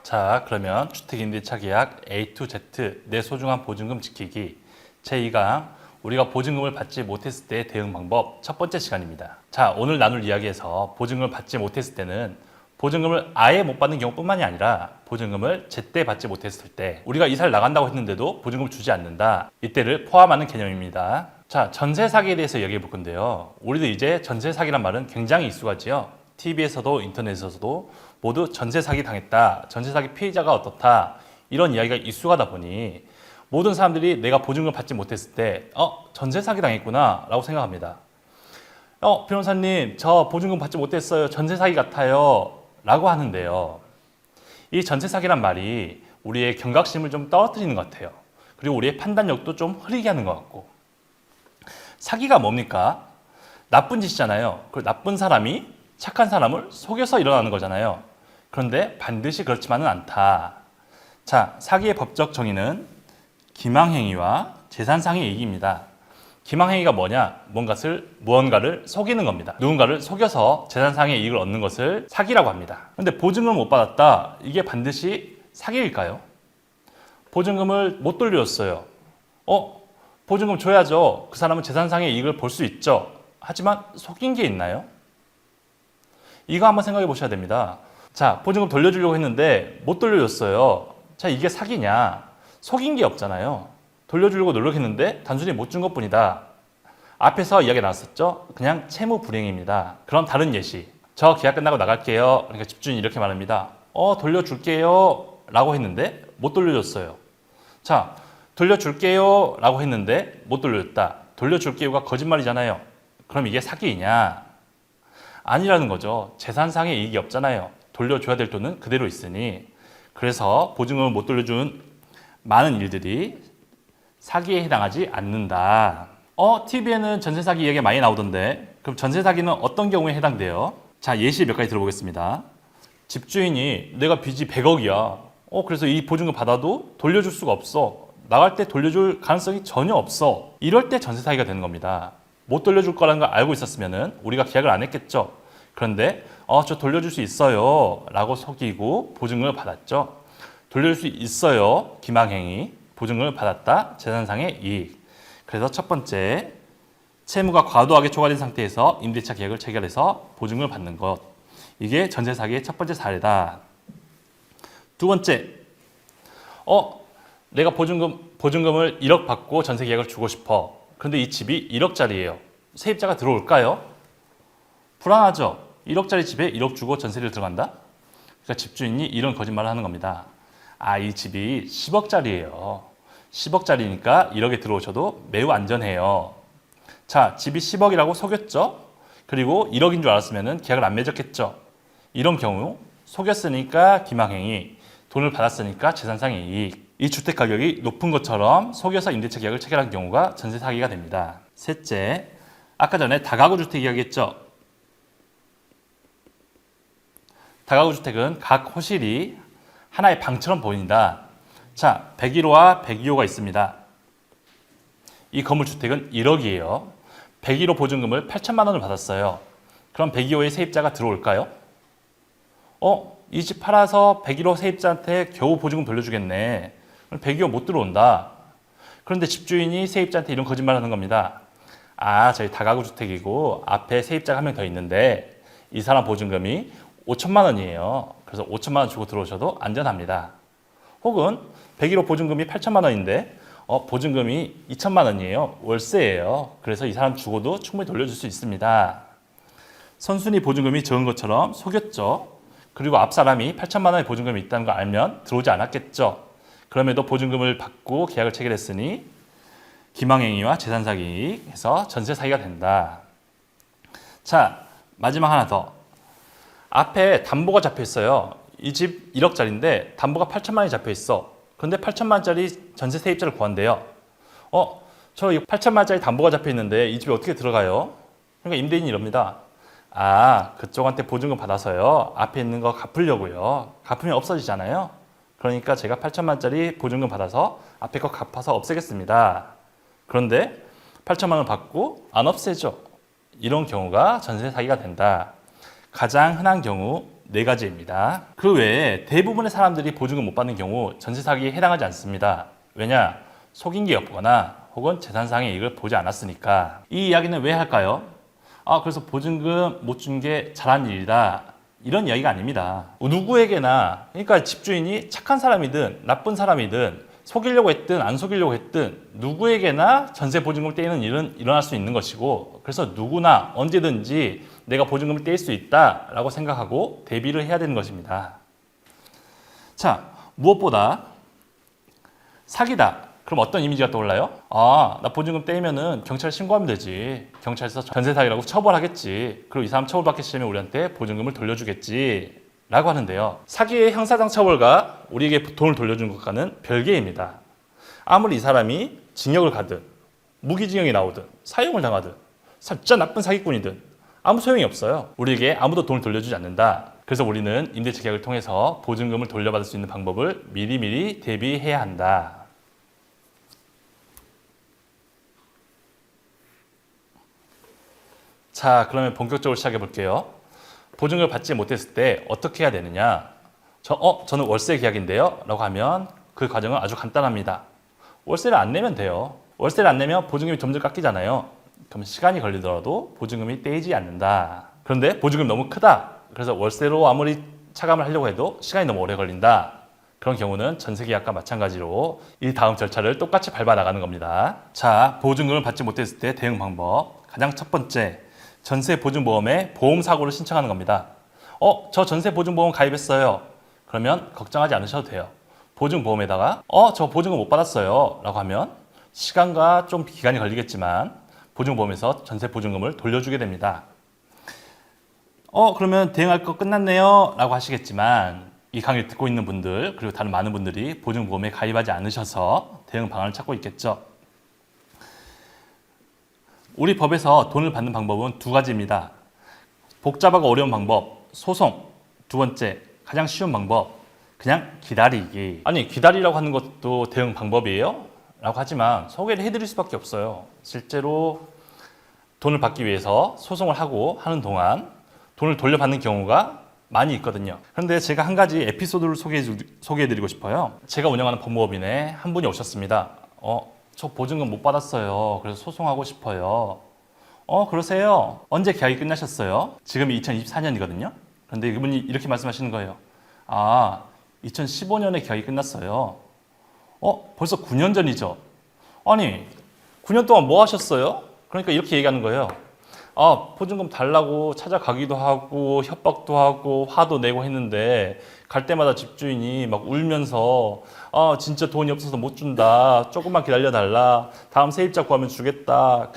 자, 그러면 주택임대차 계약 A to Z 내 소중한 보증금 지키기 제2강 우리가 보증금을 받지 못했을 때의 대응 방법 첫 번째 시간입니다. 자, 오늘 나눌 이야기에서 보증금을 받지 못했을 때는 보증금을 아예 못 받는 경우뿐만이 아니라 보증금을 제때 받지 못했을 때 우리가 이사를 나간다고 했는데도 보증금을 주지 않는다. 이때를 포함하는 개념입니다. 자, 전세 사기에 대해서 이야기해 볼 건데요. 우리도 이제 전세 사기란 말은 굉장히 익숙하지요. TV에서도 인터넷에서도 모두 전세 사기 당했다, 전세 사기 피해자가 어떻다 이런 이야기가 익숙하다 보니 모든 사람들이 내가 보증금을 받지 못했을 때 전세 사기 당했구나 라고 생각합니다. 변호사님 저 보증금 받지 못했어요. 전세 사기 같아요 라고 하는데요. 이 전세 사기란 말이 우리의 경각심을 좀 떨어뜨리는 것 같아요. 그리고 우리의 판단력도 좀 흐리게 하는 것 같고. 사기가 뭡니까? 나쁜 짓이잖아요. 그 나쁜 사람이 착한 사람을 속여서 일어나는 거잖아요. 그런데 반드시 그렇지만은 않다. 자, 사기의 법적 정의는 기망행위와 재산상의 이익입니다. 기망행위가 뭐냐? 무언가를 속이는 겁니다. 누군가를 속여서 재산상의 이익을 얻는 것을 사기라고 합니다. 그런데 보증금을 못 받았다. 이게 반드시 사기일까요? 보증금을 못 돌려줬어요. 보증금 줘야죠. 그 사람은 재산상의 이익을 볼 수 있죠. 하지만 속인 게 있나요? 이거 한번 생각해 보셔야 됩니다. 자, 보증금 돌려주려고 했는데 못 돌려줬어요. 자, 이게 사기냐? 속인 게 없잖아요. 돌려주려고 노력했는데 단순히 못 준 것뿐이다. 앞에서 이야기 나왔었죠? 그냥 채무 불이행입니다. 그럼 다른 예시. 저 계약 끝나고 나갈게요. 그러니까 집주인이 이렇게 말합니다. 돌려줄게요 라고 했는데 못 돌려줬어요. 자, 돌려줄게요 라고 했는데 못 돌려줬다. 돌려줄게요가 거짓말이잖아요. 그럼 이게 사기이냐? 아니라는 거죠. 재산상의 이익이 없잖아요. 돌려줘야 될 돈은 그대로 있으니. 그래서 보증금을 못 돌려준 많은 일들이 사기에 해당하지 않는다. TV에는 전세 사기 이야기가 많이 나오던데 그럼 전세 사기는 어떤 경우에 해당돼요? 자, 예시 몇 가지 들어보겠습니다. 집주인이 내가 빚이 100억이야. 그래서 이 보증금 받아도 돌려줄 수가 없어. 나갈 때 돌려줄 가능성이 전혀 없어. 이럴 때 전세 사기가 되는 겁니다. 못 돌려줄 거라는 걸 알고 있었으면 우리가 계약을 안 했겠죠. 그런데 저 돌려줄 수 있어요 라고 속이고 보증금을 받았죠. 돌려줄 수 있어요. 기망행위. 보증금을 받았다. 재산상의 이익. 그래서 첫 번째, 채무가 과도하게 초과된 상태에서 임대차 계약을 체결해서 보증금을 받는 것. 이게 전세 사기의 첫 번째 사례다. 두 번째, 내가 보증금을 1억 받고 전세 계약을 주고 싶어. 그런데 이 집이 1억짜리예요. 세입자가 들어올까요? 불안하죠. 1억짜리 집에 1억 주고 전세를 들어간다? 그러니까 집주인이 이런 거짓말을 하는 겁니다. 이 집이 10억짜리예요. 10억짜리니까 1억에 들어오셔도 매우 안전해요. 자, 집이 10억이라고 속였죠? 그리고 1억인 줄 알았으면 계약을 안 맺었겠죠? 이런 경우 속였으니까 기망행위, 돈을 받았으니까 재산상의 이익. 이 주택 가격이 높은 것처럼 속여서 임대차 계약을 체결한 경우가 전세 사기가 됩니다. 셋째, 아까 전에 다가구 주택 이야기했죠? 다가구 주택은 각 호실이 하나의 방처럼 보인다. 자, 101호와 102호가 있습니다. 이 건물주택은 1억이에요. 101호 보증금을 8천만 원을 받았어요. 그럼 102호의 세입자가 들어올까요? 이 집 팔아서 101호 세입자한테 겨우 보증금 돌려주겠네. 102호 못 들어온다. 그런데 집주인이 세입자한테 이런 거짓말을 하는 겁니다. 저희 다가구 주택이고 앞에 세입자가 한 명 더 있는데 이 사람 보증금이 5천만 원이에요. 그래서 5천만 원 주고 들어오셔도 안전합니다. 혹은 101호 보증금이 8천만 원인데 보증금이 2천만 원이에요. 월세예요. 그래서 이 사람 주고도 충분히 돌려줄 수 있습니다. 선순위 보증금이 적은 것처럼 속였죠. 그리고 앞 사람이 8천만 원의 보증금이 있다는 걸 알면 들어오지 않았겠죠. 그럼에도 보증금을 받고 계약을 체결했으니 기망행위와 재산사기 해서 전세 사기가 된다. 자, 마지막 하나 더. 앞에 담보가 잡혀 있어요. 이 집 1억짜리인데 담보가 8천만 원이 잡혀 있어. 그런데 8천만 원짜리 전세 세입자를 구한대요. 저 8천만 원짜리 담보가 잡혀 있는데 이 집에 어떻게 들어가요? 그러니까 임대인이 이럽니다. 그쪽한테 보증금 받아서요. 앞에 있는 거 갚으려고요. 갚으면 없어지잖아요. 그러니까 제가 8천만 원짜리 보증금 받아서 앞에 거 갚아서 없애겠습니다. 그런데 8천만 원 받고 안 없애죠. 이런 경우가 전세 사기가 된다. 가장 흔한 경우 네 가지입니다. 그 외에 대부분의 사람들이 보증금 못 받는 경우 전세 사기에 해당하지 않습니다. 왜냐? 속인 게 없거나 혹은 재산상의 이익을 보지 않았으니까. 이 이야기는 왜 할까요? 그래서 보증금 못 준 게 잘한 일이다. 이런 이야기가 아닙니다. 누구에게나, 그러니까 집주인이 착한 사람이든 나쁜 사람이든 속이려고 했든 안 속이려고 했든 누구에게나 전세 보증금을 떼이는 일은 일어날 수 있는 것이고, 그래서 누구나 언제든지 내가 보증금을 떼일 수 있다라고 생각하고 대비를 해야 되는 것입니다. 자, 무엇보다 사기다. 그럼 어떤 이미지가 떠올라요? 나 보증금 떼면은 경찰에 신고하면 되지. 경찰에서 전세 사기라고 처벌하겠지. 그리고 이 사람 처벌받기 싫으면 우리한테 보증금을 돌려주겠지. 라고 하는데요. 사기의 형사상 처벌과 우리에게 돈을 돌려준 것과는 별개입니다. 아무리 이 사람이 징역을 가든 무기징역이 나오든 사형을 당하든 진짜 나쁜 사기꾼이든 아무 소용이 없어요. 우리에게 아무도 돈을 돌려주지 않는다. 그래서 우리는 임대차 계약을 통해서 보증금을 돌려받을 수 있는 방법을 미리미리 대비해야 한다. 자, 그러면 본격적으로 시작해 볼게요. 보증금을 받지 못했을 때 어떻게 해야 되느냐? 저는 월세 계약인데요. 라고 하면 그 과정은 아주 간단합니다. 월세를 안 내면 돼요. 월세를 안 내면 보증금이 점점 깎이잖아요. 그럼 시간이 걸리더라도 보증금이 떼이지 않는다. 그런데 보증금이 너무 크다. 그래서 월세로 아무리 차감을 하려고 해도 시간이 너무 오래 걸린다. 그런 경우는 전세계약과 마찬가지로 이 다음 절차를 똑같이 밟아 나가는 겁니다. 자, 보증금을 받지 못했을 때 대응 방법. 가장 첫 번째, 전세보증보험에 보험사고를 신청하는 겁니다. 저 전세보증보험 가입했어요. 그러면 걱정하지 않으셔도 돼요. 보증보험에다가 저 보증금 못 받았어요 라고 하면 시간과 좀 기간이 걸리겠지만 보증보험에서 전세보증금을 돌려주게 됩니다. 그러면 대응할 거 끝났네요 라고 하시겠지만 이 강의를 듣고 있는 분들 그리고 다른 많은 분들이 보증보험에 가입하지 않으셔서 대응 방안을 찾고 있겠죠. 우리 법에서 돈을 받는 방법은 두 가지입니다. 복잡하고 어려운 방법, 소송. 두 번째, 가장 쉬운 방법, 그냥 기다리기. 아니, 기다리라고 하는 것도 대응 방법이에요? 라고 하지만 소개를 해드릴 수밖에 없어요. 실제로 돈을 받기 위해서 소송을 하고 하는 동안 돈을 돌려받는 경우가 많이 있거든요. 그런데 제가 한 가지 에피소드를 소개해드리고 싶어요. 제가 운영하는 법무법인에 한 분이 오셨습니다. 저 보증금 못 받았어요. 그래서 소송하고 싶어요. 그러세요? 언제 계약이 끝나셨어요? 지금이 2024년이거든요. 그런데 이분이 이렇게 말씀하시는 거예요. 2015년에 계약이 끝났어요. 벌써 9년 전이죠. 아니, 9년 동안 뭐 하셨어요? 그러니까 이렇게 얘기하는 거예요. 보증금 달라고 찾아가기도 하고 협박도 하고 화도 내고 했는데 갈 때마다 집주인이 막 울면서 진짜 돈이 없어서 못 준다. 조금만 기다려달라. 다음 세입자 구하면 주겠다.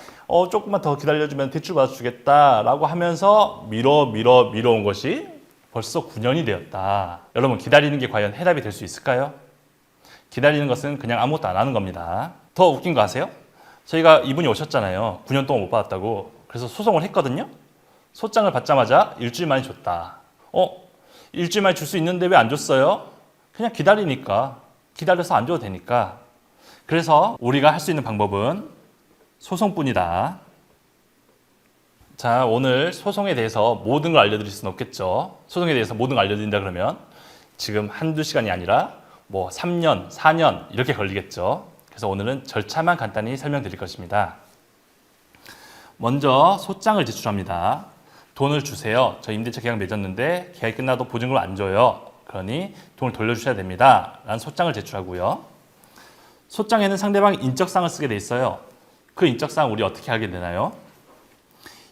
조금만 더 기다려주면 대출 받아주겠다. 라고 하면서 밀어온 것이 벌써 9년이 되었다. 여러분, 기다리는 게 과연 해답이 될 수 있을까요? 기다리는 것은 그냥 아무것도 안 하는 겁니다. 더 웃긴 거 아세요? 저희가 이분이 오셨잖아요. 9년 동안 못 받았다고. 그래서 소송을 했거든요. 소장을 받자마자 일주일 만에 줬다. 일주일 만에 줄 수 있는데 왜 안 줬어요? 그냥 기다리니까. 기다려서 안 줘도 되니까. 그래서 우리가 할 수 있는 방법은 소송뿐이다. 자, 오늘 소송에 대해서 모든 걸 알려드릴 수는 없겠죠. 소송에 대해서 모든 걸 알려드린다 그러면 지금 한두 시간이 아니라 3년, 4년 이렇게 걸리겠죠. 그래서 오늘은 절차만 간단히 설명드릴 것입니다. 먼저 소장을 제출합니다. 돈을 주세요. 저 임대차 계약 맺었는데 계약이 끝나도 보증금을 안 줘요. 그러니 돈을 돌려주셔야 됩니다. 라는 소장을 제출하고요. 소장에는 상대방 인적사항을 쓰게 돼 있어요. 그 인적사항 우리 어떻게 하게 되나요?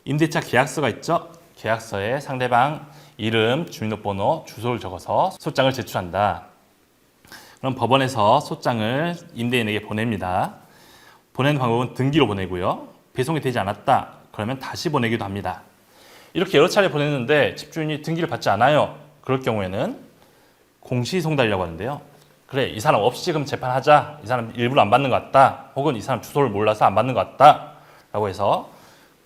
임대차 계약서가 있죠. 계약서에 상대방 이름, 주민등록번호, 주소를 적어서 소장을 제출한다. 그럼 법원에서 소장을 임대인에게 보냅니다. 보내는 방법은 등기로 보내고요. 배송이 되지 않았다. 그러면 다시 보내기도 합니다. 이렇게 여러 차례 보냈는데 집주인이 등기를 받지 않아요. 그럴 경우에는 공시송달이라고 하는데요. 그래, 이 사람 없이 지금 재판하자. 이 사람 일부러 안 받는 것 같다. 혹은 이 사람 주소를 몰라서 안 받는 것 같다. 라고 해서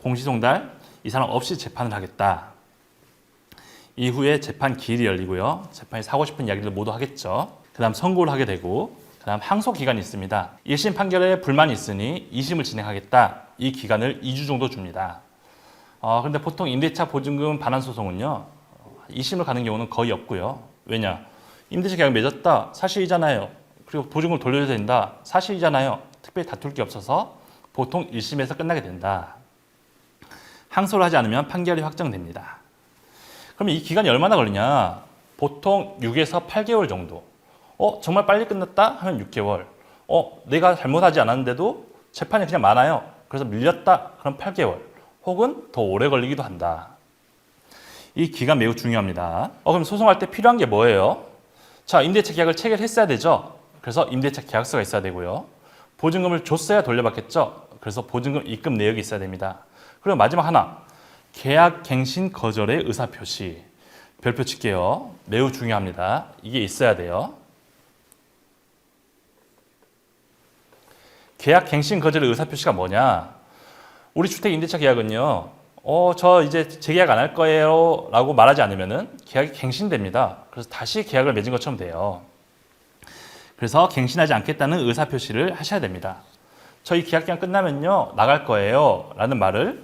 공시송달, 이 사람 없이 재판을 하겠다. 이후에 재판 기일이 열리고요. 재판에서 하고 싶은 이야기를 모두 하겠죠. 그 다음 선고를 하게 되고 그 다음 항소 기간이 있습니다. 1심 판결에 불만이 있으니 2심을 진행하겠다. 이 기간을 2주 정도 줍니다. 그런데 보통 임대차 보증금 반환 소송은요. 2심을 가는 경우는 거의 없고요. 왜냐? 임대차 계약 맺었다. 사실이잖아요. 그리고 보증금을 돌려줘야 된다. 사실이잖아요. 특별히 다툴 게 없어서 보통 1심에서 끝나게 된다. 항소를 하지 않으면 판결이 확정됩니다. 그러면 이 기간이 얼마나 걸리냐? 보통 6에서 8개월 정도. 정말 빨리 끝났다? 하면 6개월. 내가 잘못하지 않았는데도 재판이 그냥 많아요. 그래서 밀렸다? 그럼 8개월. 혹은 더 오래 걸리기도 한다. 이 기간 매우 중요합니다. 그럼 소송할 때 필요한 게 뭐예요? 자, 임대차 계약을 체결했어야 되죠. 그래서 임대차 계약서가 있어야 되고요. 보증금을 줬어야 돌려받겠죠. 그래서 보증금 입금 내역이 있어야 됩니다. 그리고 마지막 하나, 계약 갱신 거절의 의사표시. 별표 칠게요. 매우 중요합니다. 이게 있어야 돼요. 계약 갱신 거절의 의사표시가 뭐냐? 우리 주택 임대차 계약은요. 저 이제 재계약 안 할 거예요 라고 말하지 않으면은 계약이 갱신됩니다. 그래서 다시 계약을 맺은 것처럼 돼요. 그래서 갱신하지 않겠다는 의사표시를 하셔야 됩니다. 저희 계약 기간 끝나면요 나갈 거예요 라는 말을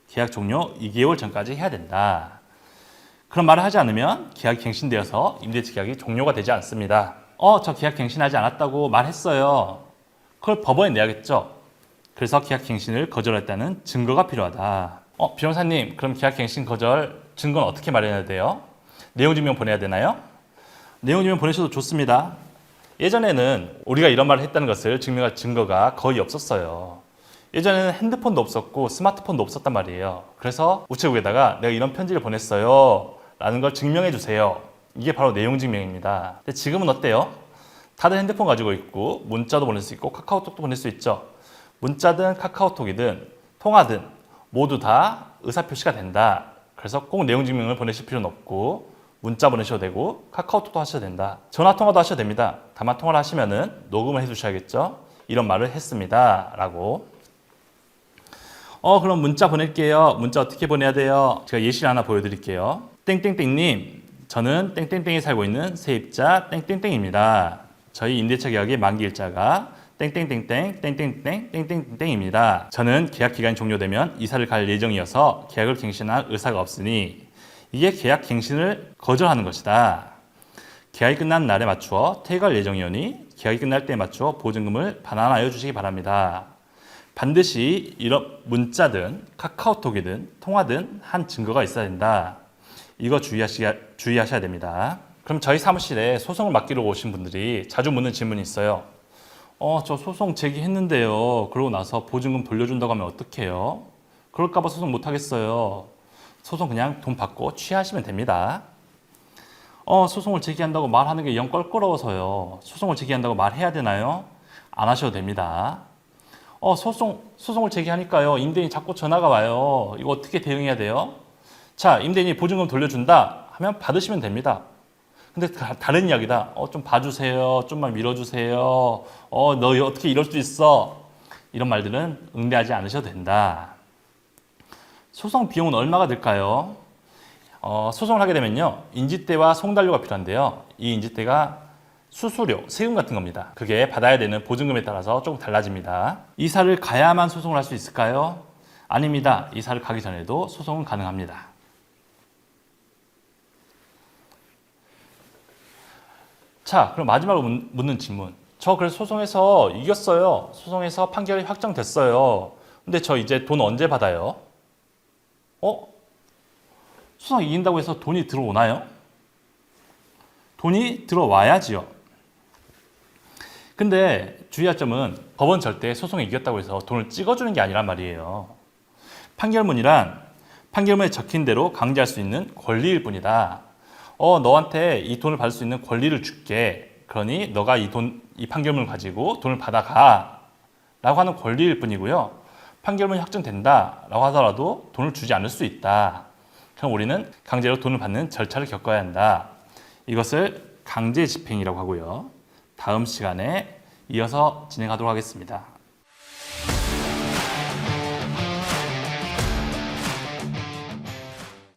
계약 종료 2개월 전까지 해야 된다. 그런 말을 하지 않으면 계약이 갱신되어서 임대차 계약이 종료가 되지 않습니다. 저 계약 갱신하지 않았다고 말했어요. 그걸 법원에 내야겠죠. 그래서 계약 갱신을 거절했다는 증거가 필요하다. 변호사님, 그럼 계약 갱신 거절 증거는 어떻게 마련해야 돼요? 내용증명 보내야 되나요? 내용증명 보내셔도 좋습니다. 예전에는 우리가 이런 말을 했다는 것을 증명할 증거가 거의 없었어요. 예전에는 핸드폰도 없었고 스마트폰도 없었단 말이에요. 그래서 우체국에다가 내가 이런 편지를 보냈어요 라는 걸 증명해 주세요. 이게 바로 내용증명입니다. 근데 지금은 어때요? 다들 핸드폰 가지고 있고 문자도 보낼 수 있고 카카오톡도 보낼 수 있죠. 문자든 카카오톡이든 통화든 모두 다 의사표시가 된다. 그래서 꼭 내용증명을 보내실 필요는 없고 문자 보내셔도 되고 카카오톡도 하셔도 된다. 전화통화도 하셔도 됩니다. 다만 통화를 하시면은 녹음을 해두셔야겠죠. 이런 말을 했습니다 라고. 그럼 문자 보낼게요. 문자 어떻게 보내야 돼요? 제가 예시를 하나 보여드릴게요. 땡땡땡님, 저는 땡땡땡에 살고 있는 세입자 땡땡땡입니다. 저희 임대차 계약의 만기일자가 땡땡땡땡 땡땡땡 땡땡땡입니다. 저는 계약 기간이 종료되면 이사를 갈 예정이어서 계약을 갱신할 의사가 없으니 이게 계약 갱신을 거절하는 것이다. 계약이 끝난 날에 맞추어 퇴거할 예정이오니 계약이 끝날 때에 맞추어 보증금을 반환하여 주시기 바랍니다. 반드시 이런 문자든 카카오톡이든 통화든 한 증거가 있어야 된다. 이거 주의하셔야 됩니다. 그럼 저희 사무실에 소송을 맡기러 오신 분들이 자주 묻는 질문이 있어요. 저 소송 제기했는데요. 그러고 나서 보증금 돌려준다고 하면 어떡해요? 그럴까봐 소송 못하겠어요. 소송 그냥 돈 받고 취하시면 됩니다. 소송을 제기한다고 말하는 게 영 껄끄러워서요. 소송을 제기한다고 말해야 되나요? 안 하셔도 됩니다. 소송을 제기하니까요. 임대인이 자꾸 전화가 와요. 이거 어떻게 대응해야 돼요? 자, 임대인이 보증금 돌려준다 하면 받으시면 됩니다. 근데 다른 이야기다. 좀 봐주세요. 좀만 밀어주세요. 너 어떻게 이럴 수 있어? 이런 말들은 응대하지 않으셔도 된다. 소송 비용은 얼마가 들까요? 소송을 하게 되면요. 인지대와 송달료가 필요한데요. 이 인지대가 수수료, 세금 같은 겁니다. 그게 받아야 되는 보증금에 따라서 조금 달라집니다. 이사를 가야만 소송을 할 수 있을까요? 아닙니다. 이사를 가기 전에도 소송은 가능합니다. 자, 그럼 마지막으로 묻는 질문. 저 그래서 소송에서 이겼어요. 소송에서 판결이 확정됐어요. 근데 저 이제 돈 언제 받아요? 소송 이긴다고 해서 돈이 들어오나요? 돈이 들어와야지요. 근데 주의할 점은 법원 절대 소송에 이겼다고 해서 돈을 찍어주는 게 아니란 말이에요. 판결문이란 판결문에 적힌 대로 강제할 수 있는 권리일 뿐이다. 너한테 이 돈을 받을 수 있는 권리를 줄게. 그러니 너가 이 판결문을 가지고 돈을 받아가 라고 하는 권리일 뿐이고요. 판결문이 확정된다 라고 하더라도 돈을 주지 않을 수 있다. 그럼 우리는 강제로 돈을 받는 절차를 겪어야 한다. 이것을 강제 집행이라고 하고요. 다음 시간에 이어서 진행하도록 하겠습니다.